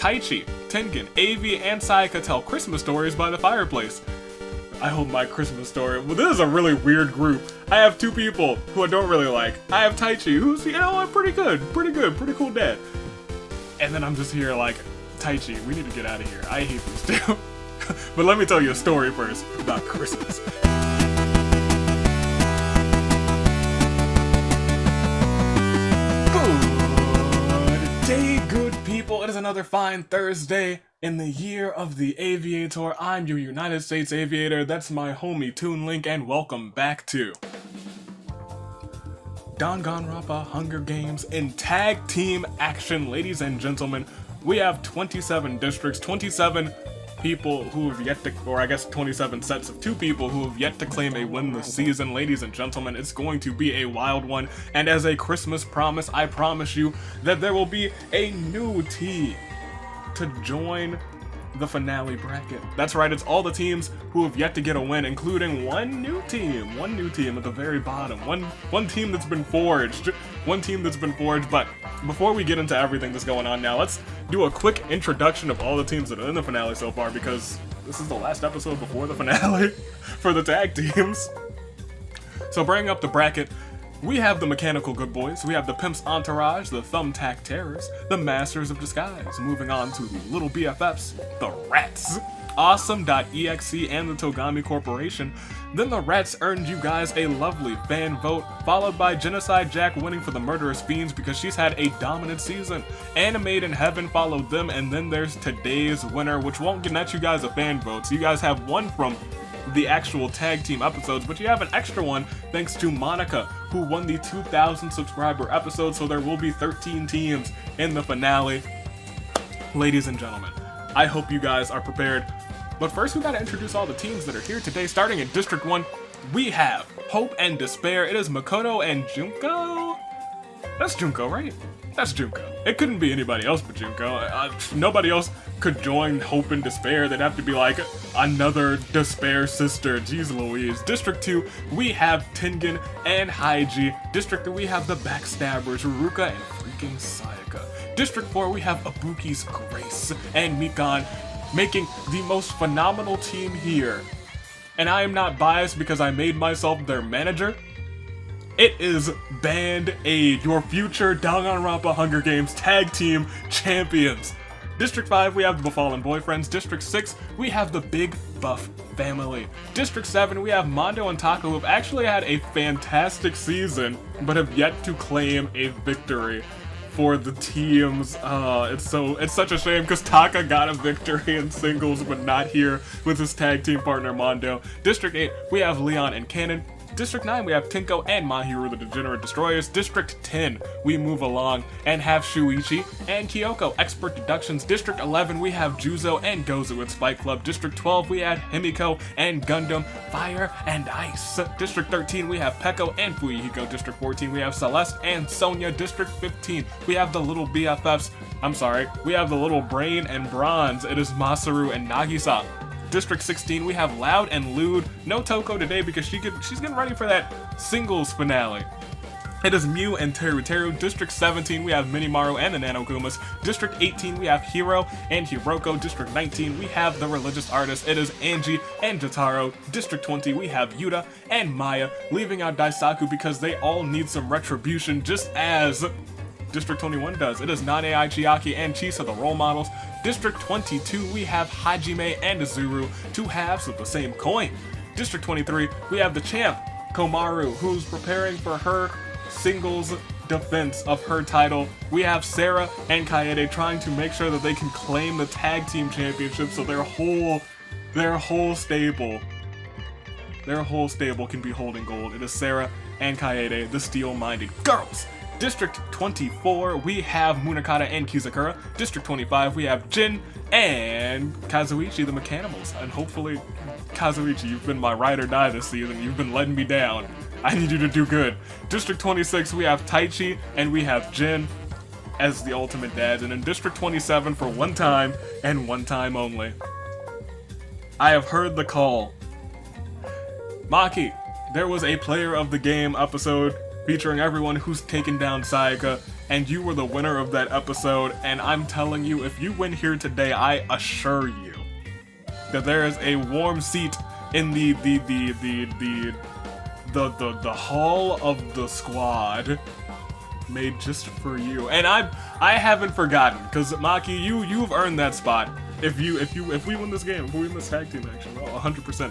Taichi, Tengen, Avi, and Sayaka tell Christmas stories by the fireplace. I hope my Christmas story. Well, this is a really weird group. I have two people who I don't really like. I have Taichi, who's, pretty good, pretty cool dad. And then I'm just here like, Taichi, we need to get out of here. I hate these two. But let me tell you a story first about Christmas. Good day, good people. It is another fine Thursday in the year of the Aviator. I'm your United States Aviator. That's my homie Toon Link, and welcome back to Danganronpa Hunger Games in tag team action. Ladies and gentlemen, we have 27 districts, 27 people who have yet to, or I guess 27 sets of 2 people who have yet to claim a win this season. Ladies and gentlemen, it's going to be a wild one, and as a Christmas promise, I promise you that there will be a new team to join the finale bracket. That's right, it's all the teams who have yet to get a win, including one new team at the very bottom, one team that's been forged, but before we get into everything that's going on now, let's do a quick introduction of all the teams that are in the finale so far, because this is the last episode before the finale for the tag teams. So bringing up the bracket, we have the Mechanical Good Boys, we have the Pimp's Entourage, the Thumbtack Terrors, the Masters of Disguise. Moving on to the Little BFFs, the Rats, Awesome.exe, and the Togami Corporation. Then the Rats earned you guys a lovely fan vote, followed by Genocide Jack winning for the Murderous Fiends because she's had a dominant season. Animate in Heaven followed them, and then there's today's winner, which won't net you guys a fan vote, so you guys have one from the actual tag team episodes, but you have an extra one thanks to Monica, who won the 2,000 subscriber episode, so there will be 13 teams in the finale. Ladies and gentlemen, I hope you guys are prepared, but first we gotta introduce all the teams that are here today. Starting in District 1, we have Hope and Despair. It is Makoto and Junko. That's Junko, right? That's Junko. It couldn't be anybody else but Junko. Nobody else could join Hope and Despair. They'd have to be like another Despair sister. Jeez Louise. District 2, we have Tengen and Haiji. District 3, we have the Backstabbers, Ruruka and freaking Sayaka. District 4, we have Ibuki's Grace and Mikan, making the most phenomenal team here. And I am not biased because I made myself their manager. It is Band-Aid, your future Danganronpa Hunger Games Tag Team Champions. District 5, we have the Befallen Boyfriends. District 6, we have the Big Buff Family. District 7, we have Mondo and Taka, who have actually had a fantastic season, but have yet to claim a victory for the teams. It's such a shame because Taka got a victory in singles, but not here with his tag team partner Mondo. District 8, we have Leon and Cannon. District 9, we have Tinko and Mahiru the Degenerate Destroyers. District 10, we move along and have Shuichi and Kyoko, Expert Deductions. District 11, we have Juzo and Gozu at Spike Club. District 12, we have Himiko and Gundam, Fire and Ice. District 13, we have Peko and Fuyuhiko. District 14, we have Celeste and Sonia. District 15, we have the Little BFFs. We have the Little Brain and Bronze. It is Masaru and Nagisa. District 16, we have Loud and Lewd. No Toko today because she's getting ready for that singles finale. It is Mew and Teru. District 17, we have Minimaru and the Nanokumas. District 18, we have Hiro and Hiroko. District 19, we have the Religious Artist. It is Angie and Jotaro. District 20, we have Yuta and Maya, leaving out Daisaku because they all need some retribution, just as District 21 does. It is Nane, Chiaki, and Chisa, the role models. District 22, we have Hajime and Azuru, 2 halves of the same coin. District 23, we have the champ, Komaru, who's preparing for her singles defense of her title. We have Sarah and Kaede trying to make sure that they can claim the tag team championship, so their whole stable can be holding gold. It is Sarah and Kaede, the steel-minded girls. District 24, we have Munakata and Kizakura. District 25, we have Jin and Kazuichi, the Mechanimals. And hopefully, Kazuichi, you've been my ride or die this season. You've been letting me down. I need you to do good. District 26, we have Taichi and we have Jin as the ultimate dads. And in District 27, for one time and one time only, I have heard the call. Maki, there was a player of the game episode featuring everyone who's taken down Sayaka. and you were the winner of that episode, and I'm telling you, if you win here today, I assure you that there is a warm seat in the hall of the squad made just for you. And I haven't forgotten, because Maki, you've earned that spot. If we win this game, if we win this tag team action, oh, 100%.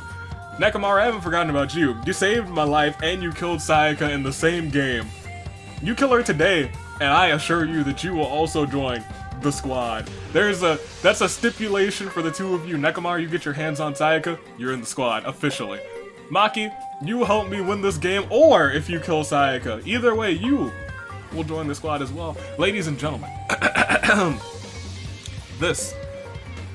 Nekomaru, I haven't forgotten about you. You saved my life and you killed Sayaka in the same game. You kill her today, and I assure you that you will also join the squad. That's a stipulation for the two of you. Nekomaru, you get your hands on Sayaka, you're in the squad, officially. Maki, you help me win this game, or if you kill Sayaka, either way, you will join the squad as well. Ladies and gentlemen, this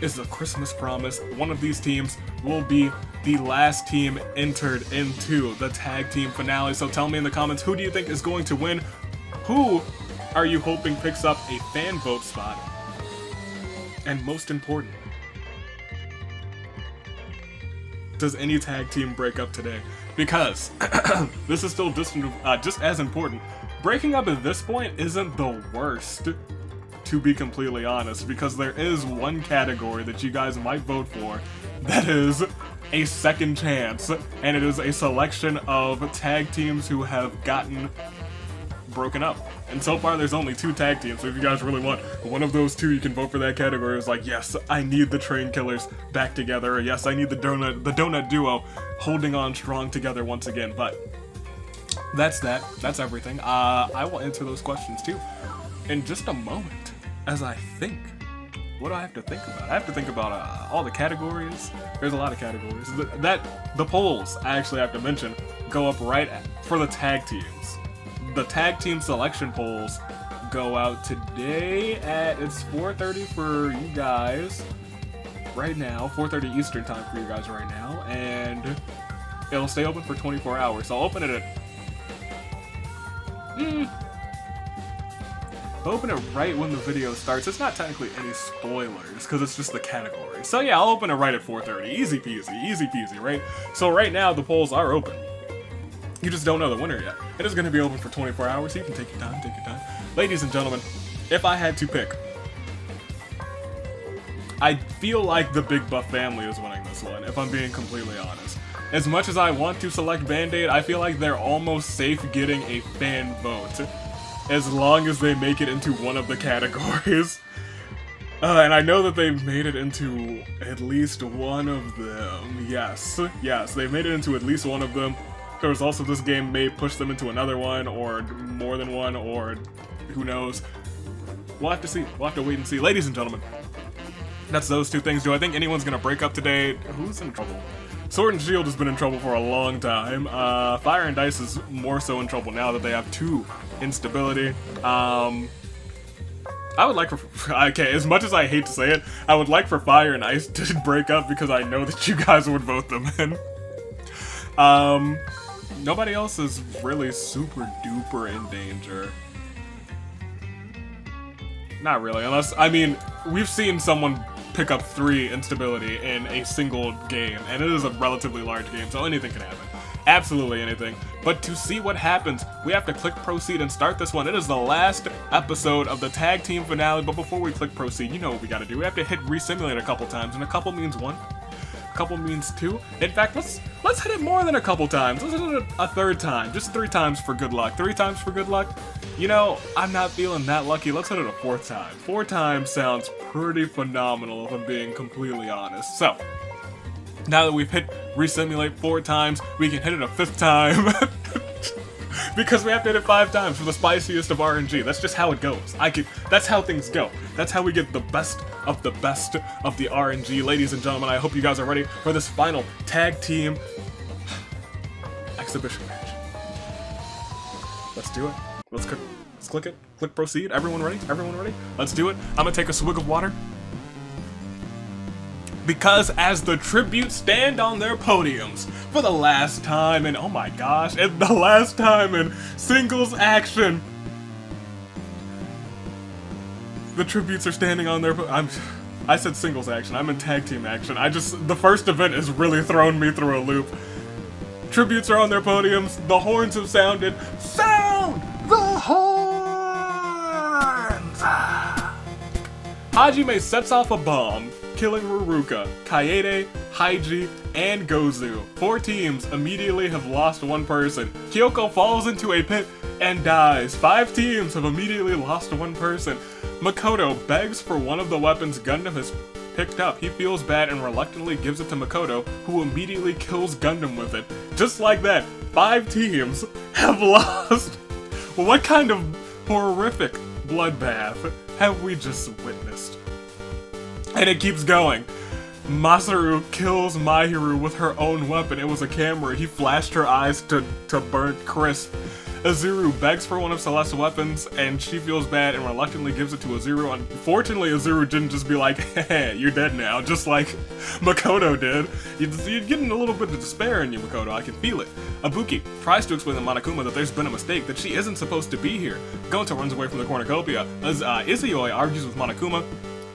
is a Christmas promise. One of these teams will be the last team entered into the tag team finale. So tell me in the comments, who do you think is going to win? Who are you hoping picks up a fan vote spot? And most important, does any tag team break up today? Because this is still just as important. Breaking up at this point isn't the worst, to be completely honest, because there is one category that you guys might vote for that is a second chance, and it is a selection of tag teams who have gotten broken up. And so far there's only 2 tag teams, so if you guys really want one of those 2, you can vote for that category. It's like, yes, I need the Train Killers back together, or yes, I need the Donut Duo holding on strong together once again. But that's everything. I will answer those questions too in just a moment, as I think. What do I have to think about? I have to think about all the categories. There's a lot of categories. The polls, I actually have to mention, go up right for the tag teams. The tag team selection polls go out today at, it's 4:30 for you guys right now, 4:30 Eastern time for you guys right now, and it'll stay open for 24 hours. So I'll open it at open it right when the video starts. It's not technically any spoilers, because it's just the category. So yeah, I'll open it right at 4:30. Easy peasy, right? So right now, the polls are open. You just don't know the winner yet. It is going to be open for 24 hours, so you can take your time, Ladies and gentlemen, if I had to pick, I feel like the Big Buff family is winning this one, if I'm being completely honest. As much as I want to select Band-Aid, I feel like they're almost safe getting a fan vote, as long as they make it into one of the categories. And I know that they've made it into at least one of them. Yes, they've made it into at least one of them. There's also this game may push them into another one, or more than one, or who knows. We'll have to see. We'll have to wait and see. Ladies and gentlemen, that's those 2 things. Do I think anyone's gonna break up today? Who's in trouble? Sword and Shield has been in trouble for a long time. Fire and Dice is more so in trouble now that they have 2 instability. I would like for, okay, as much as I hate to say it, I would like for Fire and Ice to break up, because I know that you guys would vote them in. Nobody else is really super duper in danger. Not really, unless, I mean, we've seen someone pick up 3 instability in a single game, and it is a relatively large game, so anything can happen. Absolutely anything. But to see what happens, we have to click proceed and start this one. It is the last episode of the tag team finale, but before we click proceed, you know what we gotta do. We have to hit resimulate a couple times, and a couple means 1. Couple means 2. In fact, let's hit it more than a couple times. Let's hit it a 3rd time. Just 3 times for good luck. 3 times for good luck. You know, I'm not feeling that lucky. Let's hit it a 4th time. 4 times sounds pretty phenomenal, if I'm being completely honest. So, now that we've hit resimulate 4 times, we can hit it a 5th time. Because we have to hit it 5 times for the spiciest of RNG. That's just how it goes. That's how things go. That's how we get the best of the RNG. Ladies and gentlemen, I hope you guys are ready for this final tag team exhibition match. Let's do it. Let's click it. Click proceed. Everyone ready? Let's do it. I'm gonna take a swig of water. Because as the tributes stand on their podiums for the last time in, oh my gosh, and the last time in singles action, the tributes are standing on their, I said singles action, I'm in tag team action. The first event has really thrown me through a loop. Tributes are on their podiums, the horns have sounded, sound the horn! Hajime sets off a bomb, killing Ruruka, Kaede, Haiji, and Gozu. 4 teams immediately have lost 1 person. Kyoko falls into a pit and dies. 5 teams have immediately lost 1 person. Makoto begs for one of the weapons Gundam has picked up. He feels bad and reluctantly gives it to Makoto, who immediately kills Gundam with it. Just like that, 5 teams have lost. What kind of horrific bloodbath have we just witnessed? And it keeps going. Masaru kills Mahiru with her own weapon. It was a camera. He flashed her eyes to burnt crisp. Azuru begs for one of Celeste's weapons, and she feels bad and reluctantly gives it to Azuru. Unfortunately, Azuru didn't just be like, hey, you're dead now, just like Makoto did. You're getting a little bit of despair in you, Makoto, I can feel it. Ibuki tries to explain to Monokuma that there's been a mistake, that she isn't supposed to be here. Gonta runs away from the cornucopia. As Izuyoi argues with Monokuma,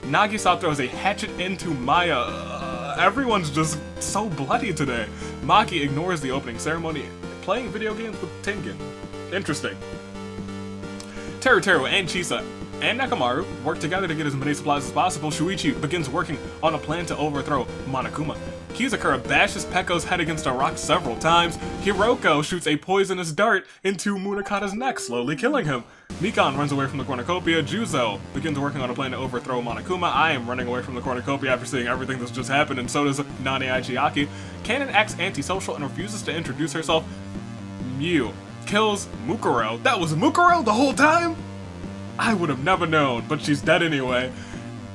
Nagisa throws a hatchet into Maya. Everyone's just so bloody today. Maki ignores the opening ceremony, playing video games with Tengen. Interesting. Teruteru and Chisa and Nekomaru work together to get as many supplies as possible. Shuichi begins working on a plan to overthrow Monokuma. Kizakura bashes Pekko's head against a rock several times. Hiroko shoots a poisonous dart into Munakata's neck, slowly killing him. Mikan runs away from the cornucopia. Juzo begins working on a plan to overthrow Monokuma. I am running away from the cornucopia after seeing everything that's just happened, and so does Nane Aichiaki. Kanon acts antisocial and refuses to introduce herself. Mew kills Mukuro. That was Mukuro the whole time? I would have never known, but she's dead anyway.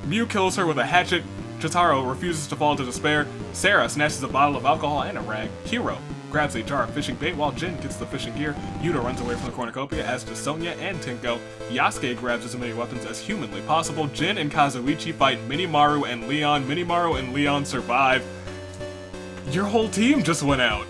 Mew kills her with a hatchet. Chitaro refuses to fall into despair. Sarah snatches a bottle of alcohol and a rag. Hiro grabs a jar of fishing bait while Jin gets the fishing gear. Yuta runs away from the cornucopia, as does Sonya and Tinko. Yasuke grabs as many weapons as humanly possible. Jin and Kazuichi fight Minimaru and Leon. Minimaru and Leon survive. Your whole team just went out.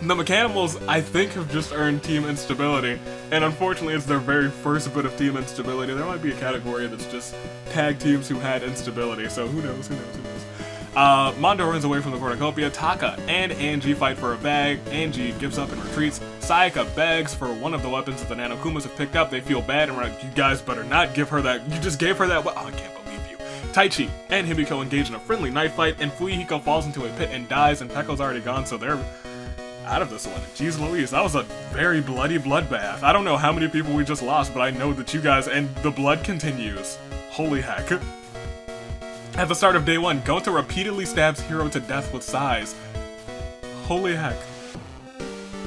The Mechanimals, I think, have just earned team instability, and unfortunately it's their very first bit of team instability. There might be a category that's just tag teams who had instability, so who knows. Mondo runs away from the cornucopia. Taka and Angie fight for a bag. Angie gives up and retreats. Sayaka begs for one of the weapons that the Nanokumas have picked up. They feel bad and are like, you guys better not give her that. You just gave her that. Oh, I can't believe you. Taichi and Himiko engage in a friendly knife fight, and Fuyuhiko falls into a pit and dies, and Pekko's already gone, so they're out of this one. Jeez Louise, that was a very bloody bloodbath. I don't know how many people we just lost, but I know that you guys, and the blood continues. Holy heck. At the start of day 1, Gonta repeatedly stabs Hiro to death with sighs. Holy heck.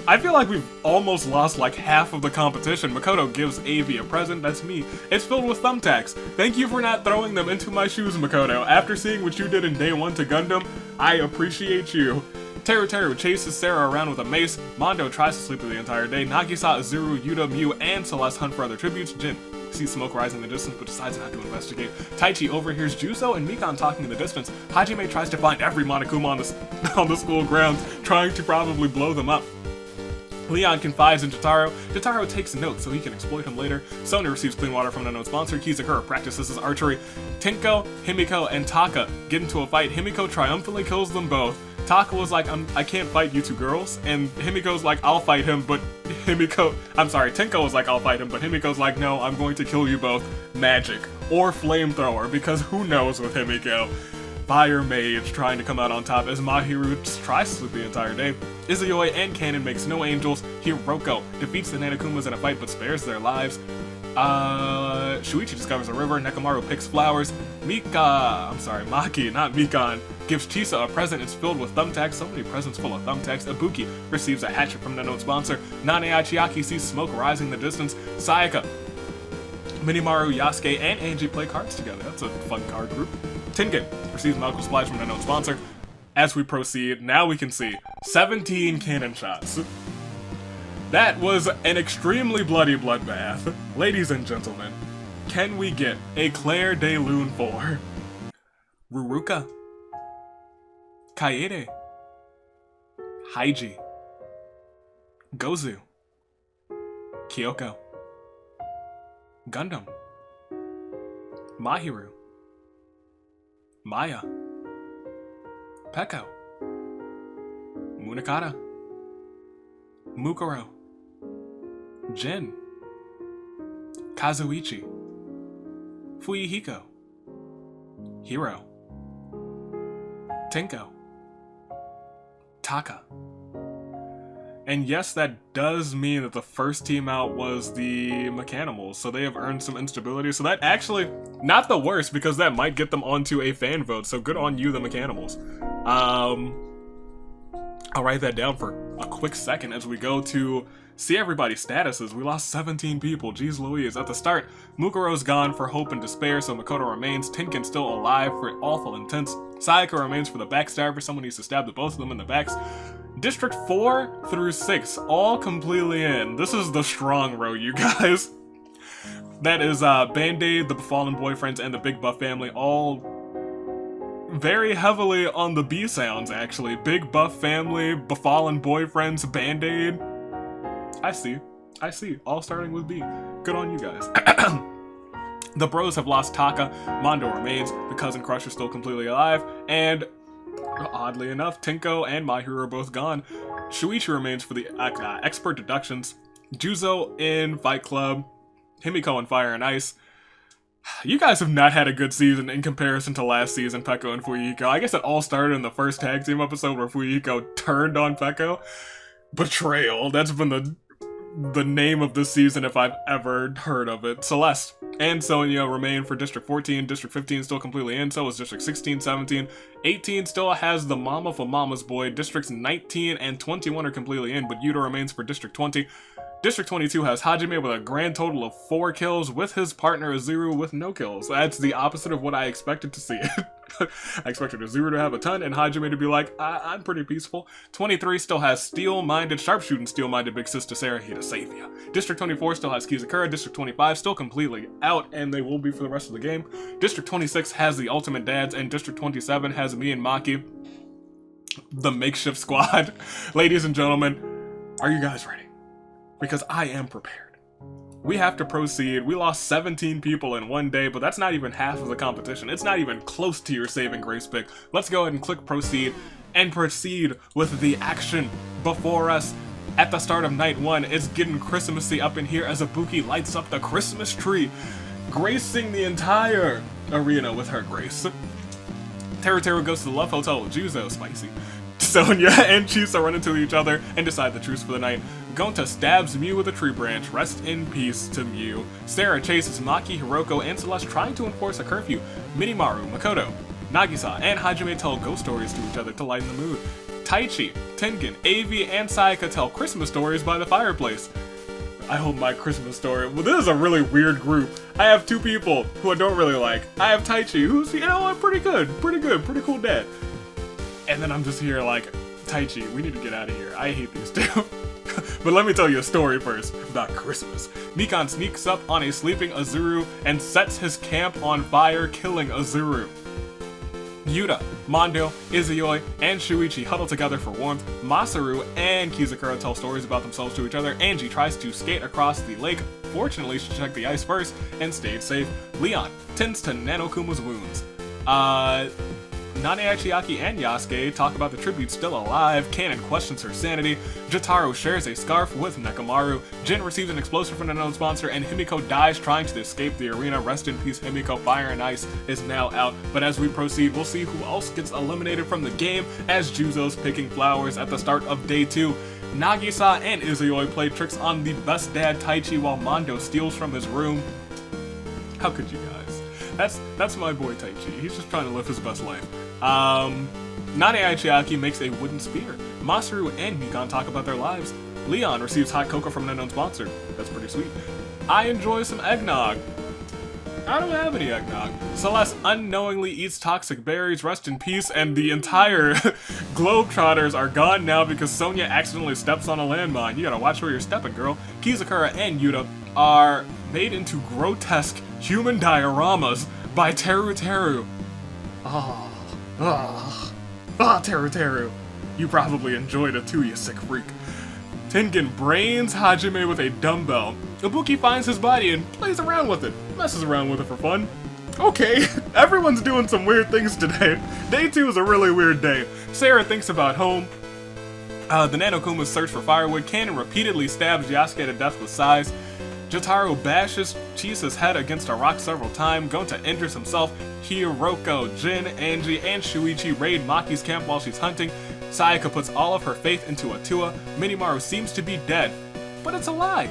I feel like we've almost lost like half of the competition. Makoto gives Avi a present, that's me. It's filled with thumbtacks. Thank you for not throwing them into my shoes, Makoto. After seeing what you did in day 1 to Gundam, I appreciate you. Teruteru chases Sarah around with a mace. Mondo tries to sleep through the entire day. Nagisa, Azuru, Yuta, Mew, and Celeste hunt for other tributes. Jin sees smoke rising in the distance but decides not to investigate. Taichi overhears Juzo and Mikan talking in the distance. Hajime tries to find every Monokuma on the school grounds, trying to probably blow them up. Leon confides in Jotaro. Jotaro takes notes so he can exploit him later. Sonya receives clean water from an unknown sponsor. Kizakura practices his archery. Tinko, Himiko, and Taka get into a fight. Himiko triumphantly kills them both. Taka was like, I can't fight you two girls. And Himiko's like, I'll fight him, but Tinko was like, I'll fight him, but Himiko's like, no, I'm going to kill you both. Magic. Or flamethrower, because who knows with Himiko. Fire Mage trying to come out on top as Mahiru tries to sleep the entire day. Izuyoi and Kanon make Snow Angels. Hiroko defeats the Nanokumas in a fight but spares their lives. Shuichi discovers a river. Nekomaru picks flowers. Maki, not Mikan, gives Chisa a present. It's filled with thumbtacks. So many presents full of thumbtacks. Ibuki receives a hatchet from the known sponsor. Nane Aichiaki sees smoke rising in the distance. Sayaka, Minimaru, Yasuke, and Angie play cards together. That's a fun card group. Tengen receives medical supplies from an unknown sponsor. As we proceed, now we can see 17 cannon shots. That was an extremely bloody bloodbath. Ladies and gentlemen, can we get a Claire de Lune for Ruruka, Kaede, Haiji, Gozu, Kyoko, Gundam, Mahiru, Maya, Pekko, Munakata, Mukuro, Jin, Kazuichi, Fuyuhiko, Hiro, Tenko, Taka. And yes, that does mean that the first team out was the Mechanimals, so they have earned some instability. So that actually, not the worst, because that might get them onto a fan vote, so good on you, the Mechanimals. I'll write that down for a quick second as we go to see everybody's statuses. We lost 17 people, jeez Louise. At the start, Mukuro's gone for hope and despair, so Makoto remains. Tenken's still alive for awful intents. Sayaka remains for the backstabber, someone needs to stab the both of them in the backs. District 4 through 6, all completely in. This is the strong row, you guys. That is Band-Aid, the Befallen Boyfriends, and the Big Buff family, all very heavily on the B sounds, actually. Big Buff family, Befallen Boyfriends, Band-Aid. I see. All starting with B. Good on you guys. The bros have lost Taka, Mondo remains, the Cousin Crush is still completely alive, and oddly enough, Tenko and My Hero are both gone. Shuichi remains for the expert deductions. Juzo in Fight Club. Himiko in Fire and Ice. You guys have not had a good season in comparison to last season, Peko and Fuyuhiko. I guess it all started in the first tag team episode where Fuyuhiko turned on Peko. Betrayal. That's been the name of this season if I've ever heard of it. Celeste and Sonia remain for District 14. District 15 still completely in, so is District 16, 17. 18 still has the mama for Mama's Boy. Districts 19 and 21 are completely in, but Yuta remains for District 20. District 22 has Hajime with a grand total of 4 kills, with his partner Azuru with no kills. That's the opposite of what I expected to see. I expected Azuru to have a ton and Hajime to be like, I'm pretty peaceful. 23 still has steel-minded, sharpshooting steel-minded big sister Sarah here to save ya. District 24 still has Kizakura. District 25 still completely out, and they will be for the rest of the game. District 26 has the Ultimate Dads, and District 27 has me and Maki, the makeshift squad. Ladies and gentlemen, are you guys ready? Because I am prepared. We have to proceed. We lost 17 people in one day, but that's not even half of the competition. It's not even close to your saving grace pick. Let's go ahead and click proceed and proceed with the action before us. At the start of night 1, it's getting Christmassy up in here as Ibuki lights up the Christmas tree, gracing the entire arena with her grace. Teru goes to the Love Hotel with Juzo, spicy. Sonya and Chisa run into each other and decide the truce for the night. Gonta stabs Mew with a tree branch. Rest in peace to Mew. Sarah chases Maki, Hiroko, and Celeste trying to enforce a curfew. Minimaru, Makoto, Nagisa, and Hajime tell ghost stories to each other to lighten the mood. Taichi, Tengen, Avi, and Sayaka tell Christmas stories by the fireplace. I hope my Christmas story... Well, this is a really weird group. I have 2 people who I don't really like. I have Taichi, who's, you know, pretty pretty cool dad. And then I'm just here like, Taichi, we need to get out of here. I hate these 2. But let me tell you a story first about Christmas. Mikan sneaks up on a sleeping Azuru and sets his camp on fire, killing Azuru. Yuta, Mondo, Izuyoi, and Shuichi huddle together for warmth. Masaru and Kizakura tell stories about themselves to each other. Angie tries to skate across the lake. Fortunately, she checked the ice first and stayed safe. Leon tends to Nanokuma's wounds. Nane Aichiaki and Yasuke talk about the tribute still alive. Kanon questions her sanity. Jotaro shares a scarf with Nekomaru. Jin receives an explosion from an unknown sponsor, and Himiko dies trying to escape the arena. Rest in peace, Himiko. Fire and Ice is now out. But as we proceed, we'll see who else gets eliminated from the game as Juzo's picking flowers at the start of day 2. Nagisa and Izuyoi play tricks on the best dad Taichi while Mondo steals from his room. How could you guys? That's my boy Taichi. He's just trying to live his best life. Nane Aichiaki makes a wooden spear. Masaru and Mikan talk about their lives. Leon receives hot cocoa from an unknown sponsor. That's pretty sweet. I enjoy some eggnog. I don't have any eggnog. Celeste unknowingly eats toxic berries. Rest in peace. And the entire Globetrotters are gone now because Sonya accidentally steps on a landmine. You gotta watch where you're stepping, girl. Kizakura and Yuta are made into grotesque human dioramas by Teru. Teru. You probably enjoyed it too, you sick freak. Tengen brains Hajime with a dumbbell. Ibuki finds his body and plays around with it. Messes around with it for fun. Okay, everyone's doing some weird things today. Day 2 is a really weird day. Sarah thinks about home. The Nanokumas search for firewood. Kanon repeatedly stabs Yasuke to death with sighs. Jotaro bashes Chisa's head against a rock several times. Gonta injures himself. Hiroko, Jin, Angie, and Shuichi raid Maki's camp while she's hunting. Sayaka puts all of her faith into Atua. Minimaru seems to be dead, but it's a lie.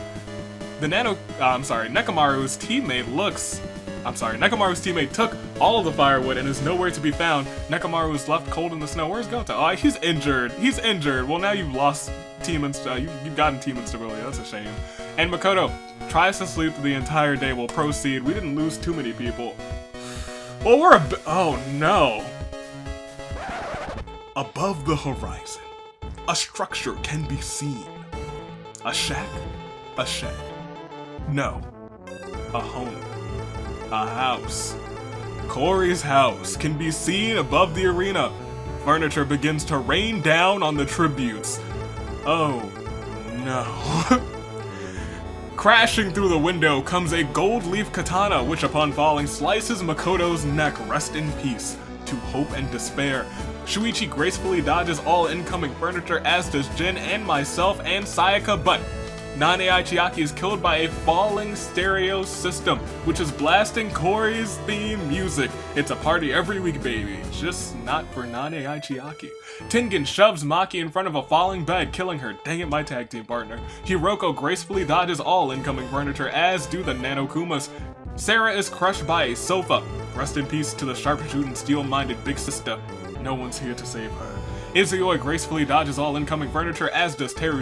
Nekomaru's teammate took all of the firewood and is nowhere to be found. Nekomaru is left cold in the snow. Where's Gonta? Oh, he's injured. He's injured. Well, now you've lost team you've gotten team instability. That's a shame. And Makoto tries to sleep the entire day. We'll proceed. We didn't lose too many people. Well, oh no. Above the horizon, a structure can be seen. A shack? A shed. No. A home. A house. Corey's house can be seen above the arena. Furniture begins to rain down on the tributes. Oh no. Crashing through the window comes a gold leaf katana, which upon falling slices Makoto's neck. Rest in peace to hope and despair. Shuichi gracefully dodges all incoming furniture, as does Jin and myself and Sayaka, but Nane Chiaki is killed by a falling stereo system, which is blasting Corey's theme music. It's a party every week, baby. Just not for Nane Chiaki. Tengen shoves Maki in front of a falling bed, killing her. Dang it, my tag team partner. Hiroko gracefully dodges all incoming furniture, as do the Nanokumas. Sarah is crushed by a sofa. Rest in peace to the sharpshooting, steel-minded big sister. No one's here to save her. Izuyoi gracefully dodges all incoming furniture, as does Teru.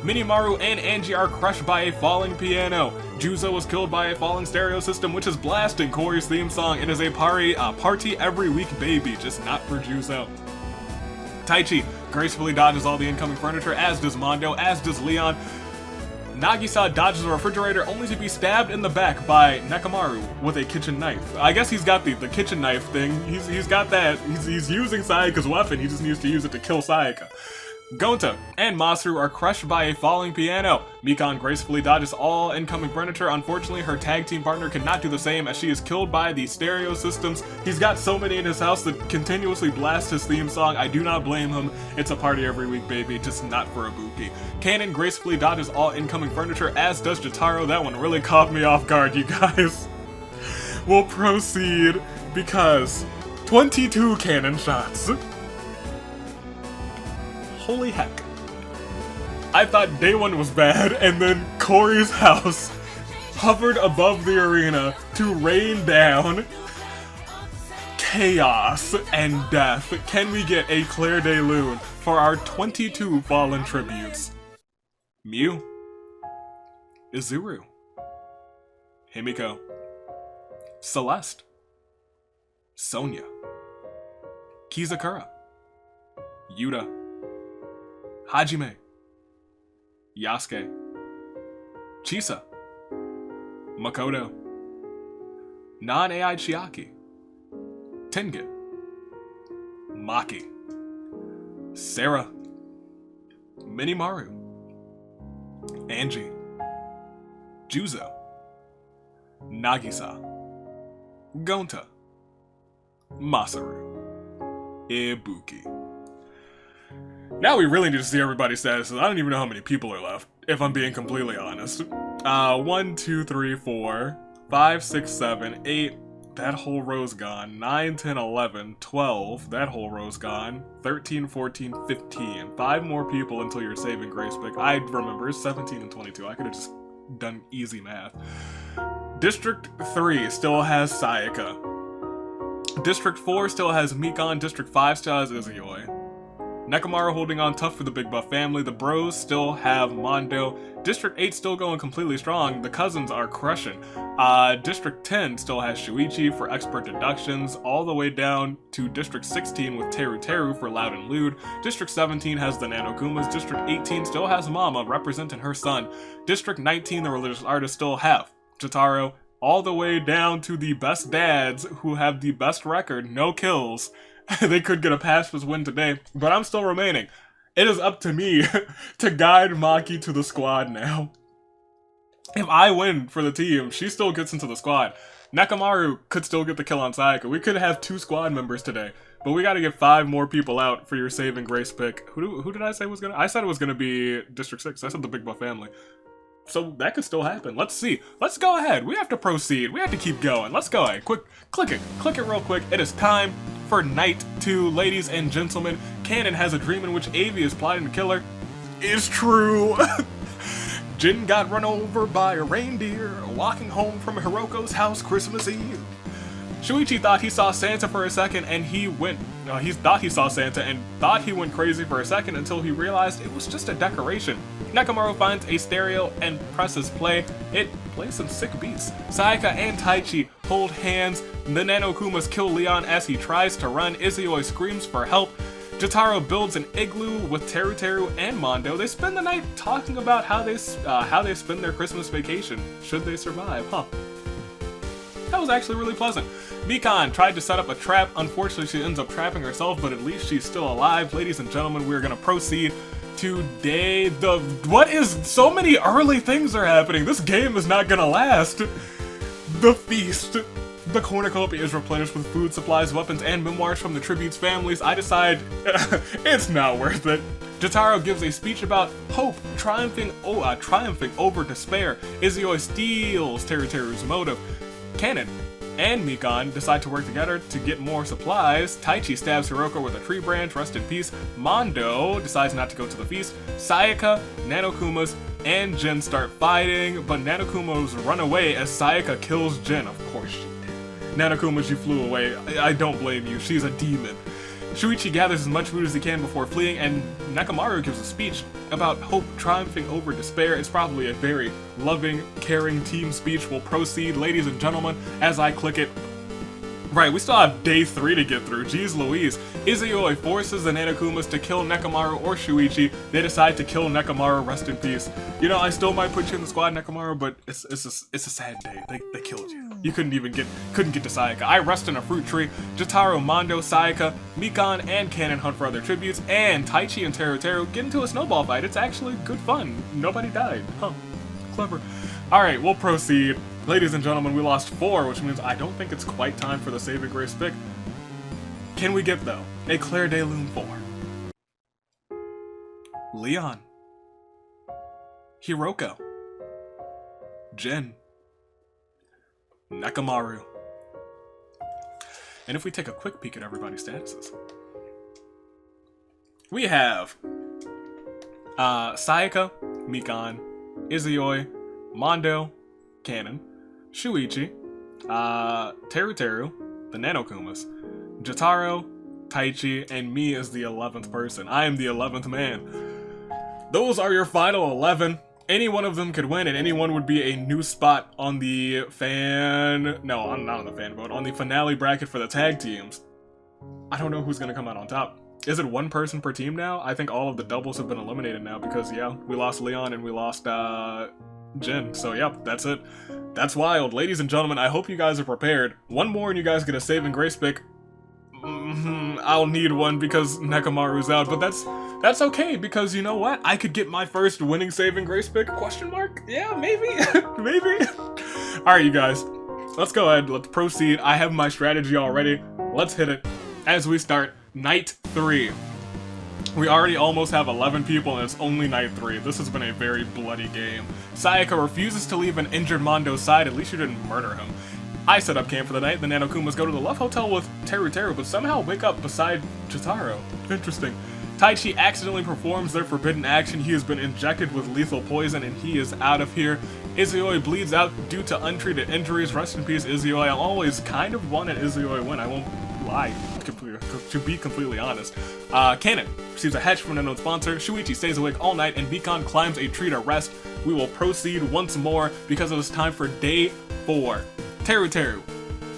Minimaru and Angie are crushed by a falling piano. Juzo was killed by a falling stereo system, which is blasting Corey's theme song. It is a party every week, baby, just not for Juzo. Taichi gracefully dodges all the incoming furniture, as does Mondo, as does Leon. Nagisa dodges a refrigerator only to be stabbed in the back by Nekomaru with a kitchen knife. I guess he's got the kitchen knife thing. He's got that. He's using Sayaka's weapon. He just needs to use it to kill Sayaka. Gonta and Masaru are crushed by a falling piano. Mikan gracefully dodges all incoming furniture. Unfortunately, her tag team partner cannot do the same, as she is killed by the stereo systems. He's got so many in his house that continuously blast his theme song. I do not blame him. It's a party every week, baby, just not for Ibuki. Kanon gracefully dodges all incoming furniture, as does Jotaro. That one really caught me off guard, you guys. We'll proceed, because 22 cannon shots. Holy heck. I thought day one was bad, and then Corey's house hovered above the arena to rain down chaos and death. Can we get a Claire de Lune for our 22 fallen tributes? Mew, Izuru, Himiko, Celeste, Sonia, Kizakura, Yuta, Hajime, Yasuke, Chisa, Makoto, Non-AI Chiaki, Tengen, Maki, Sarah, Minimaru, Angie, Juzo, Nagisa, Gonta, Masaru, Ibuki. Now we really need to see everybody's statuses. I don't even know how many people are left, if I'm being completely honest. 1, 2, 3, 4, 5, 6, 7, 8. That whole row's gone. 9, 10, 11, 12. That whole row's gone. 13, 14, 15. 5 more people until your saving grace pick. I remember, it's 17 and 22. I could have just done easy math. District 3 still has Sayaka. District 4 still has Mikan. District 5 still has Izuyoi. Nekomaru holding on tough for the Big Buff family. The bros still have Mondo. District 8 still going completely strong. The cousins are crushing. District 10 still has Shuichi for expert deductions, all the way down to District 16 with Teru for loud and lewd. District 17 has the Nanokumas. District 18 still has Mama representing her son. District 19, the religious artists still have Jotaro, all the way down to the best dads who have the best record, no kills. They could get a pacifist win today, but I'm still remaining. It is up to me to guide Maki to the squad now. If I win for the team, she still gets into the squad. Nekomaru could still get the kill on Sayaka. We could have 2 squad members today, but we gotta get 5 more people out for your saving grace pick. Who did I say was gonna? I said it was gonna be District 6. I said the Big Buff family. So that could still happen. Let's see. Let's go ahead. We have to proceed. We have to keep going. Let's go ahead. Quick, click it. Click it real quick. It is time for night 2, ladies and gentlemen. Kanon has a dream in which Avi is plotting to kill her. It's true. Jin got run over by a reindeer walking home from Hiroko's house Christmas Eve. Shuichi thought he saw Santa for a second and he thought he saw Santa and thought he went crazy for a second until he realized it was just a decoration. Nekomaru finds a stereo and presses play. It plays some sick beats. Sayaka and Taichi hold hands. The Nanokumas kill Leon as he tries to run. Izuyoi screams for help. Jotaro builds an igloo with Teru and Mondo. They spend the night talking about how they spend their Christmas vacation, should they survive, huh? That was actually really pleasant. Mikan tried to set up a trap. Unfortunately, she ends up trapping herself, but at least she's still alive. Ladies and gentlemen, we're gonna proceed today. So many early things are happening. This game is not gonna last. The feast. The cornucopia is replenished with food, supplies, weapons, and memoirs from the tribute's families. I decide it's not worth it. Jotaro gives a speech about hope triumphing over despair. Izuyoi steals Teru's motive. Kanon and Mikan decide to work together to get more supplies. Taichi stabs Hiroko with a tree branch, rest in peace. Mondo decides not to go to the feast. Sayaka, Nanokumas, and Jin start fighting, but Nanokumas run away as Sayaka kills Jin. Of course she did. Nanokumas, you flew away. I don't blame you, she's a demon. Shuichi gathers as much food as he can before fleeing, and Nekomaru gives a speech about hope triumphing over despair. It's probably a very loving, caring team speech. We'll proceed, ladies and gentlemen, as I click it. Right, we still have day 3 to get through. Jeez Louise. Izuyoi forces the Nanokumas to kill Nekomaru or Shuichi. They decide to kill Nekomaru, rest in peace. You know, I still might put you in the squad, Nekomaru, but it's a sad day. They killed you. You couldn't get to Sayaka. I rest in a fruit tree. Jotaro, Mondo, Sayaka, Mikan, and Kanon hunt for other tributes, and Taichi and Teru get into a snowball fight. It's actually good fun. Nobody died. Huh. Clever. Alright, we'll proceed. Ladies and gentlemen, we lost 4, which means I don't think it's quite time for the Saving Grace pick. Can we get, though, a Claire de Lune 4? Leon. Hiroko. Jin. Nekomaru. And if we take a quick peek at everybody's statuses, we have Sayaka, Mikan, Izuyoi, Mondo, Kanon, Shuichi, Teru, the Nanokumas, Jotaro, Taichi, and me as the 11th person. I am the 11th man. Those are your final 11. Any one of them could win, and anyone would be a new spot on the not on the fan vote, on the finale bracket for the tag teams. I don't know who's gonna come out on top. Is it 1 person per team now? I think all of the doubles have been eliminated now because, yeah, we lost Leon and we lost, Jin. So, yep, that's it. That's wild. Ladies and gentlemen, I hope you guys are prepared. 1 more and you guys get a Saving Grace pick. I'll need one because Nekomaru's out, but that's okay because you know what? I could get my first winning Saving Grace pick? Question mark? Yeah, maybe. Maybe. Alright, you guys. Let's go ahead. Let's proceed. I have my strategy already. Let's hit it as we start night 3. We already almost have 11 people and it's only night 3. This has been a very bloody game. Sayaka refuses to leave an injured Mondo's side. At least you didn't murder him. I set up camp for the night. The Nanokumas go to the Love Hotel with Teru, but somehow wake up beside Jotaro. Interesting. Taichi accidentally performs their forbidden action. He has been injected with lethal poison and he is out of here. Izuyoi bleeds out due to untreated injuries. Rest in peace, Izuyoi. I always kind of wanted Izuyoi win. I won't lie, to be completely honest. Kanon receives a hatch from an unknown sponsor. Shuichi stays awake all night and Mikan climbs a tree to rest. We will proceed once more because it was time for day 4. Teru,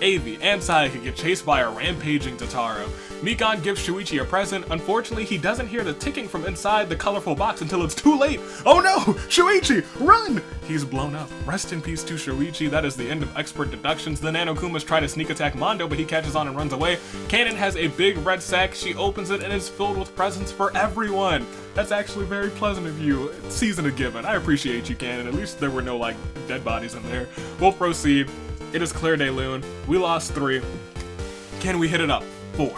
Avi, and Sayaka get chased by a rampaging Jotaro. Mikan gives Shuichi a present. Unfortunately, he doesn't hear the ticking from inside the colorful box until it's too late. Oh no! Shuichi, run! He's blown up. Rest in peace to Shuichi. That is the end of expert deductions. The Nanokumas try to sneak attack Mondo, but he catches on and runs away. Kanon has a big red sack. She opens it and it's filled with presents for everyone. That's actually very pleasant of you. Season a given. I appreciate you, Kanon. At least there were no, like, dead bodies in there. We'll proceed. It is Claire de Lune. We lost 3. Can we hit it up? 4.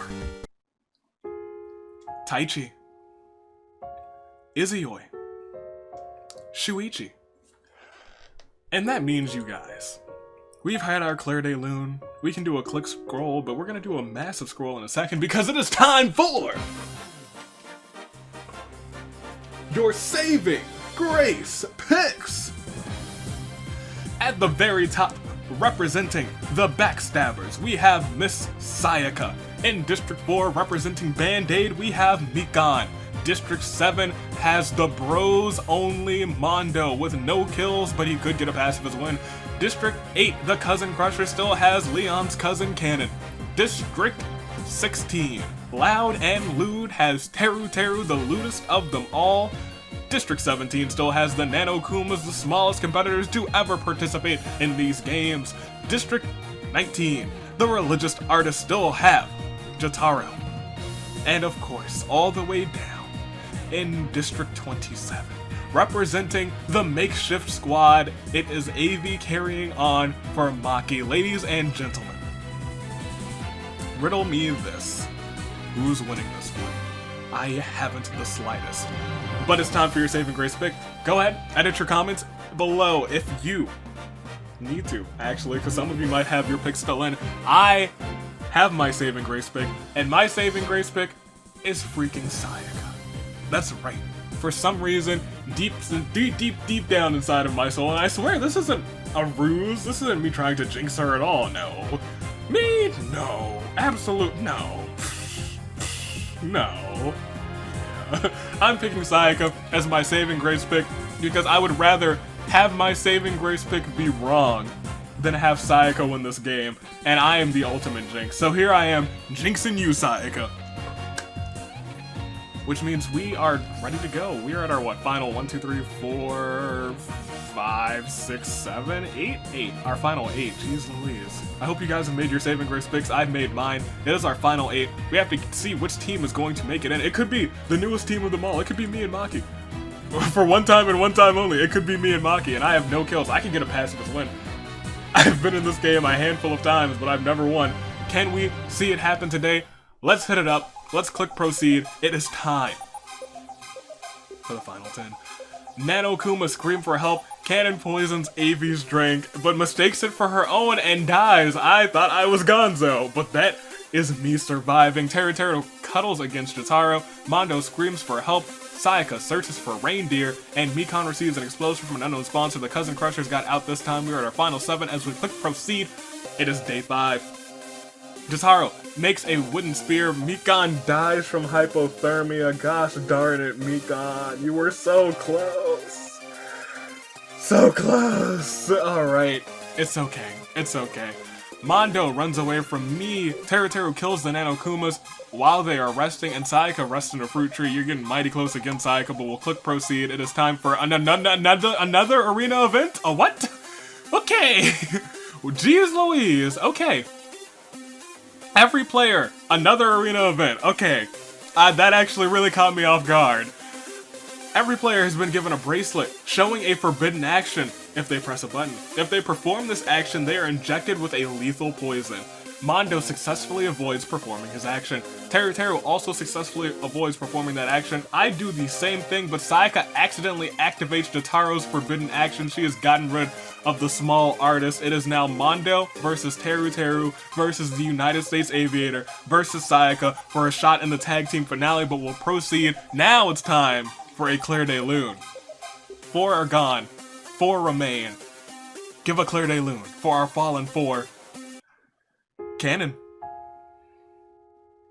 Taichi. Izuyoi. Shuichi. And that means, you guys, we've had our Claire de Lune. We can do a click scroll, but we're gonna do a massive scroll in a second because it is time for your saving grace picks. At the very top, representing the Backstabbers, we have Miss Sayaka. In District 4, representing Band-Aid, we have Mikan. District 7 has the bros only Mondo with no kills, but he could get a passive as a win. District 8, the Cousin Crusher, still has Leon's cousin Cannon. District 16, Loud and Lewd, has Teru, the lewdest of them all. District 17 still has the Nano Kumas, the smallest competitors to ever participate in these games. District 19, the religious artists still have Jotaro. And of course, all the way down in District 27, representing the makeshift squad, it is AV carrying on for Maki. Ladies and gentlemen, riddle me this. Who's winning this one? I haven't the slightest. But it's time for your saving grace pick. Go ahead, edit your comments below if you need to, actually, because some of you might have your picks still in. I have my saving grace pick, and my saving grace pick is freaking Sayaka. That's right. For some reason, deep down inside of my soul, and I swear this isn't a ruse, this isn't me trying to jinx her at all, no. Me? No. Absolute no. No. I'm picking Sayaka as my saving grace pick because I would rather have my saving grace pick be wrong than have Sayaka win this game, and I am the ultimate jinx. So here I am, jinxing you, Sayaka. Which means we are ready to go. We are at our, what, final 1, 2, 3, 4, 5, 6, 7, 8? 8. Our final 8. Jeez Louise. I hope you guys have made your saving grace picks. I've made mine. It is our final 8. We have to see which team is going to make it in. It could be the newest team of them all. It could be me and Maki. For one time and one time only, it could be me and Maki, and I have no kills. I can get a passive as win. I've been in this game a handful of times, but I've never won. Can we see it happen today? Let's hit it up. Let's click proceed. It is time for the final 10. Nano Kuma scream for help. Cannon poisons AV's drink, but mistakes it for her own and dies. I thought I was Gonzo, but that is me surviving. Teru cuddles against Jotaro. Mondo screams for help. Sayaka searches for reindeer, and Mikan receives an explosion from an unknown sponsor. The Cousin Crushers got out this time. We are at our final 7 as we click proceed. It is day 5. Jotaro makes a wooden spear. Mikan dies from hypothermia. Gosh darn it, Mikan. You were so close. So close. Alright. It's okay. It's okay. Mondo runs away from me. Teru kills the Nano Kumas while they are resting, and Sayaka rests in a fruit tree. You're getting mighty close again, Sayaka, but we'll click proceed. It is time for another arena event? A what? Okay. Jeez Louise. Okay. Every player, another arena event. Okay, that actually really caught me off guard. Every player has been given a bracelet showing a forbidden action if they press a button. If they perform this action, they are injected with a lethal poison. Mondo successfully avoids performing his action. Teru also successfully avoids performing that action. I do the same thing, but Sayaka accidentally activates Jotaro's forbidden action. She has gotten rid of the small artist. It is now Mondo versus Teru versus the United States Aviator versus Sayaka for a shot in the tag team finale, but we'll proceed. Now it's time for a Claire de Lune. 4 are gone. 4 remain. Give a Claire de Lune for our fallen 4. Cannon.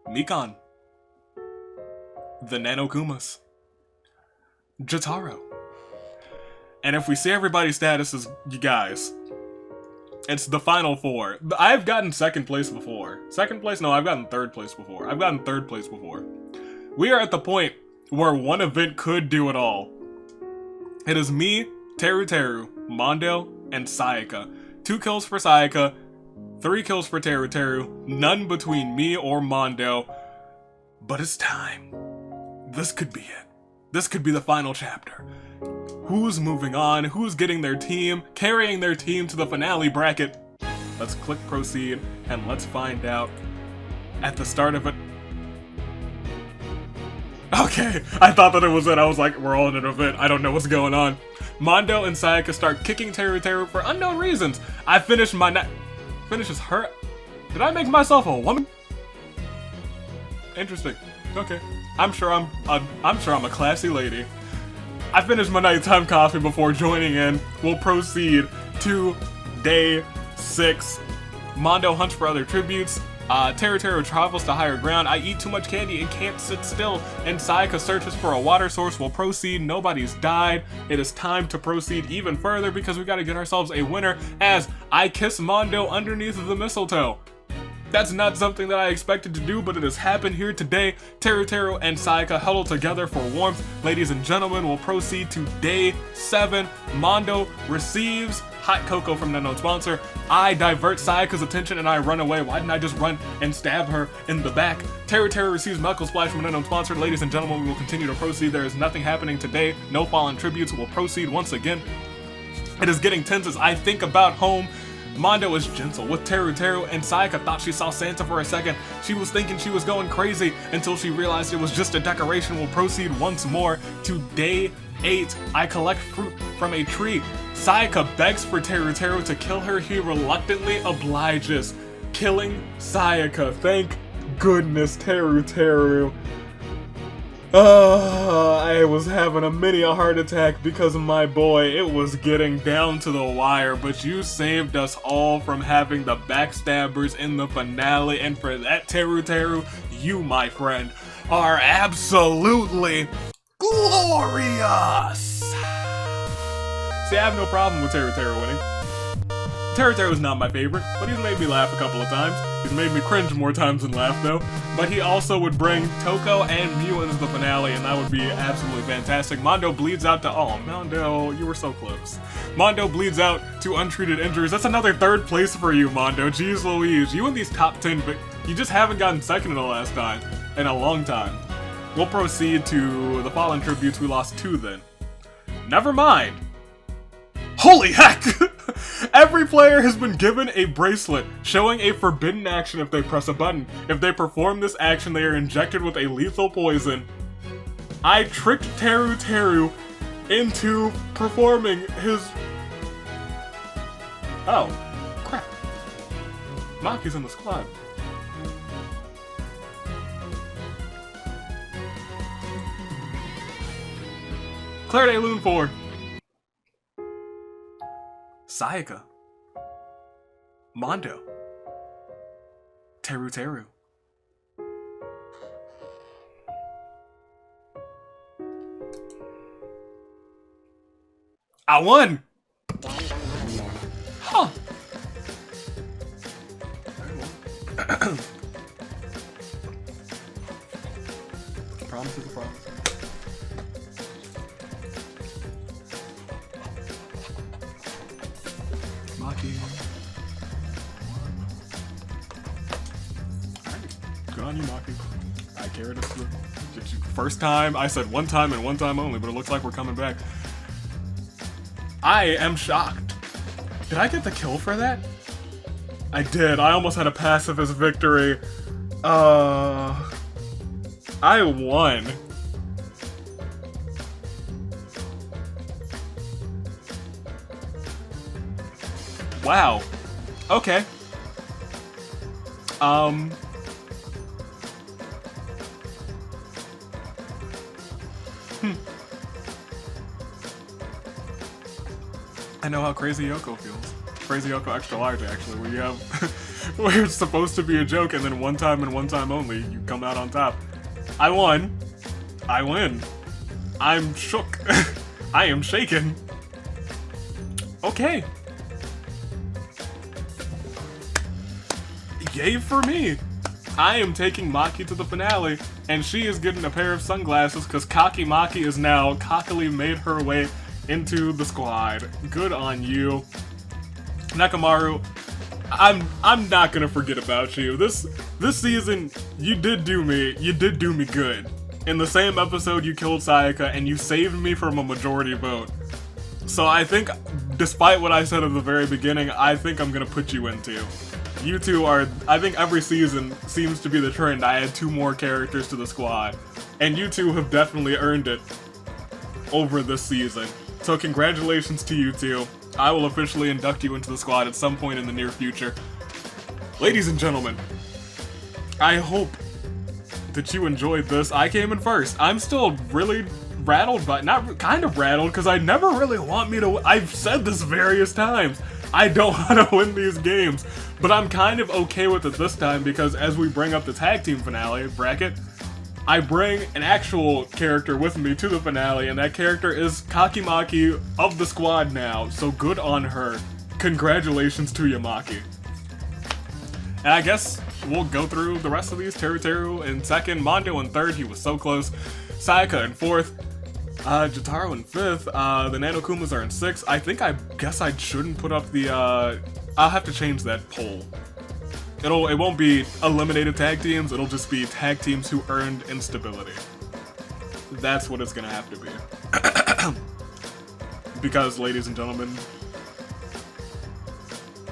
Mikan. The Nano Kumas. Jotaro. And if we see everybody's statuses, you guys, it's the final 4. I've gotten second place before. Second place? No, I've gotten third place before. I've gotten third place before. We are at the point where one event could do it all. It is me, Teru, Mondo, and Sayaka. 2 kills for Sayaka, 3 kills for Teru, none between me or Mondo. But it's time. This could be it. This could be the final chapter. Who's moving on? Who's getting their team, carrying their team to the finale bracket? Let's click proceed and let's find out at the start of it. Okay, I thought that it was it. I was like, we're all in an event. I don't know what's going on. Mondo and Sayaka start kicking Teru for unknown reasons. I finished my night. Finishes her. Did I make myself a woman? Interesting. Okay. I'm sure I'm a classy lady. I finished my nighttime coffee before joining in. We'll proceed to day 6. Mondo hunts for other tributes. Teru travels to higher ground. I eat too much candy and can't sit still. And Sayaka searches for a water source. We'll proceed. Nobody's died. It is time to proceed even further because we gotta get ourselves a winner as I kiss Mondo underneath the mistletoe. That's not something that I expected to do, but it has happened here today. Teru and Sayaka huddle together for warmth. Ladies and gentlemen, we'll proceed to day 7. Mondo receives hot cocoa from an unknown sponsor. I divert Sayaka's attention and I run away. Why didn't I just run and stab her in the back? Teru receives Knuckle Splash from an unknown sponsor. Ladies and gentlemen, we will continue to proceed. There is nothing happening today. No fallen tributes. We'll proceed once again. It is getting tense as I think about home. Mondo is gentle with Teru and Sayaka thought she saw Santa for a second. She was thinking she was going crazy until she realized it was just a decoration. We'll proceed once more to day 8. I collect fruit from a tree. Sayaka begs for Teru to kill her. He reluctantly obliges, killing Sayaka. Thank goodness, Teru. I was having a mini heart attack because of my boy. It was getting down to the wire, but you saved us all from having the backstabbers in the finale, and for that, Teru, you, my friend, are absolutely glorious! See, I have no problem with Teru winning. Teru is not my favorite, but he's made me laugh a couple of times. He's made me cringe more times than laugh, though. But he also would bring Toko and Mew into the finale, and that would be absolutely fantastic. Mondo bleeds out to... Oh, Mondo, you were so close. Mondo bleeds out to untreated injuries. That's another 3rd place for you, Mondo. Jeez Louise, you in these top 10, but you just haven't gotten 2nd in the last time. In a long time. We'll proceed to the fallen tributes. We lost 2 then. Never mind. Holy heck! Every player has been given a bracelet showing a forbidden action if they press a button. If they perform this action, they are injected with a lethal poison. I tricked Teru into performing his... Oh, crap. Maki's in the squad. Claire de Lune 4. Sayaka, Mondo, Teru. I won! Huh. Promise is a promise. Good on you, Maki. I carried us through. First time, I said one time and one time only, but it looks like we're coming back. I am shocked. Did I get the kill for that? I did. I almost had a pacifist victory. I won. Wow. Okay. I know how Crazy Yoko feels. Crazy Yoko extra large, actually, where you have where it's supposed to be a joke and then one time and one time only you come out on top. I won. I win. I'm shook. I am shaken. Okay. Yay for me! I am taking Maki to the finale, and she is getting a pair of sunglasses because Cocky Maki is now cockily made her way into the squad. Good on you. Nekomaru, I'm not gonna forget about you. This season, you did do me good. In the same episode, you killed Sayaka, and you saved me from a majority vote. So I think, despite what I said at the very beginning, I think I'm gonna put you in too. You two are, I think every season seems to be the trend. I add 2 more characters to the squad. And you two have definitely earned it over this season. So congratulations to you two. I will officially induct you into the squad at some point in the near future. Ladies and gentlemen, I hope that you enjoyed this. I came in first. I'm still really rattled, but not kind of rattled, because I never really want me to. I've said this various times. I don't want to win these games, but I'm kind of okay with it this time, because as we bring up the tag team finale bracket, I bring an actual character with me to the finale, and that character is Kakimaki of the squad now, so good on her. Congratulations to Yamaki. And I guess we'll go through the rest of these. Teru in second, Mondo in third, he was so close. Sayaka in fourth, Jotaro in fifth, the Nanokumas are in sixth. I guess I shouldn't put up the, I'll have to change that poll. It won't be eliminated tag teams, it'll just be tag teams who earned instability. That's what it's gonna have to be. Because, ladies and gentlemen,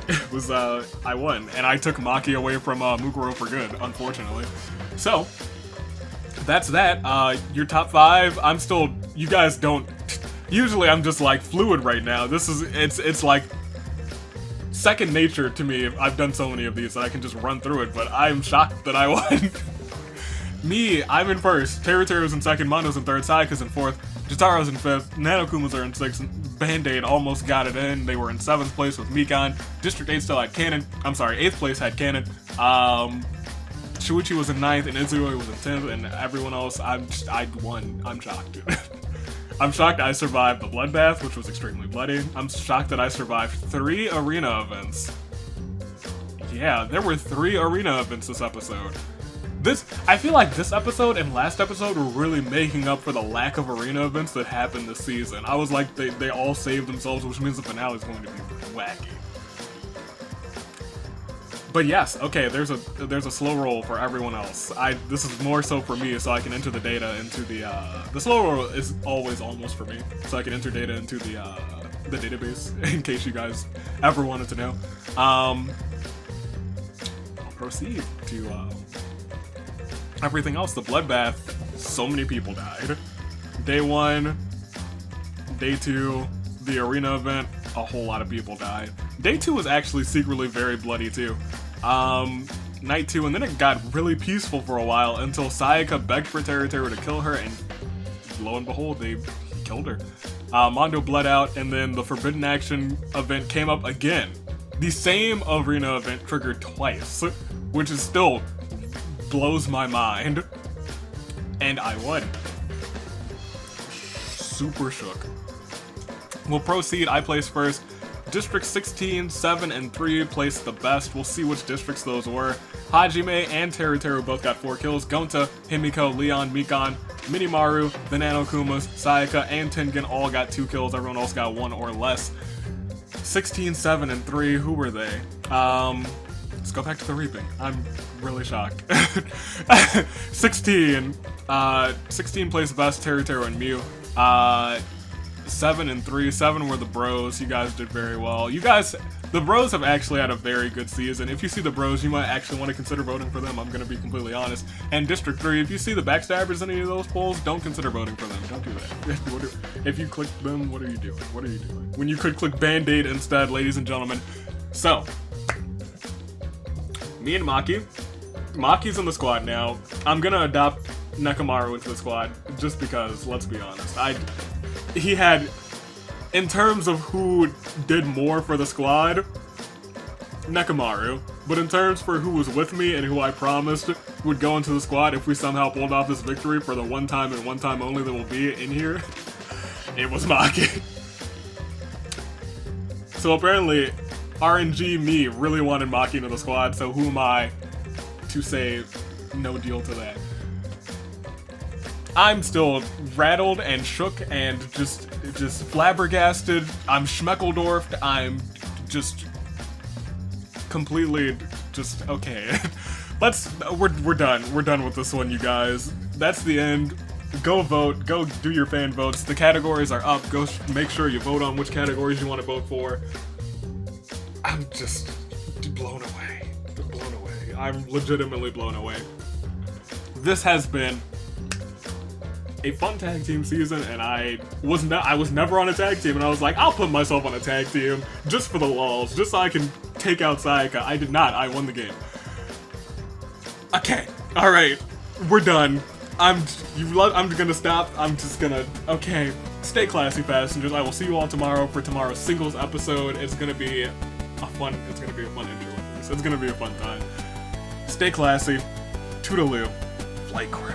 it was, I won, and I took Maki away from, Mukuro for good, unfortunately. So, that's that. Your top 5, I'm still, you guys don't, usually I'm just, like, fluid right now. This is, it's like, second nature to me. I've done so many of these that I can just run through it, but I'm shocked that I won. Me, I'm in first, Teru's in second, Mondo's in third, Sayaka's in fourth, Jotaro's in fifth, Nanokumas are in sixth, Band-Aid almost got it in, they were in 7th place with Mikan, District 8 still had Cannon, I'm sorry, 8th place had Cannon, Shuichi was in 9th, and Izui was in 10th, and everyone else, I won, I'm shocked. I'm shocked I survived the bloodbath, which was extremely bloody. I'm shocked that I survived 3 arena events. Yeah, there were 3 arena events this episode. I feel like this episode and last episode were really making up for the lack of arena events that happened this season. I was like, they all saved themselves, which means the finale is going to be wacky. But yes, okay, there's a slow roll for everyone else. This is more so for me, so I can enter the data into the slow roll is always almost for me, so I can enter data into the database, in case you guys ever wanted to know. I'll proceed to, everything else. The bloodbath, so many people died. Day 1, day 2, the arena event, a whole lot of people died. Day 2 was actually secretly very bloody too. Night 2, and then it got really peaceful for a while until Sayaka begged for Teru to kill her, and lo and behold, he killed her. Mondo bled out, and then the Forbidden Action event came up again. The same arena event triggered twice, which is still blows my mind. And I won. Super shook. We'll proceed. I placed first. District 16, 7, and 3 placed the best. We'll see which districts those were. Hajime and Teru both got 4 kills. Gonta, Himiko, Leon, Mikan, Minimaru, the Nanokumas, Sayaka, and Tengen all got 2 kills. Everyone else got 1 or less. 16, 7, and 3, who were they? Let's go back to the reaping. I'm really shocked. 16 placed best, Teru and Mew. 7 and 3. 7 were the bros. You guys did very well. The bros have actually had a very good season. If you see the bros, you might actually want to consider voting for them. I'm going to be completely honest. And District 3, if you see the backstabbers in any of those polls, don't consider voting for them. Don't do that. If you click them, what are you doing? What are you doing? When you could click Band-Aid instead, ladies and gentlemen. So, me and Maki. Maki's in the squad now. I'm going to adopt Nekomaru into the squad just because, let's be honest. He had, in terms of who did more for the squad, Nekomaru. But in terms for who was with me and who I promised would go into the squad if we somehow pulled off this victory for the one time and one time only that will be in here, it was Maki. So apparently, RNG me really wanted Maki into the squad, so who am I to say no deal to that? I'm still rattled and shook and just flabbergasted. I'm schmeckeldorfed. I'm just completely just okay. We're done. We're done with this one, you guys. That's the end. Go vote. Go do your fan votes. The categories are up. Go make sure you vote on which categories you want to vote for. I'm just blown away. I'm legitimately blown away. This has been a fun tag team season, and I was never on a tag team, and I was like, I'll put myself on a tag team just for the lulz, just so I can take out Sayaka. I did not. I won the game. Okay. All right. We're done. I'm gonna stop. I'm just gonna. Okay. Stay classy, passengers. I will see you all tomorrow for tomorrow's singles episode. It's gonna be a fun intro. It's gonna be a fun time. Stay classy. Toodaloo. Flight crew.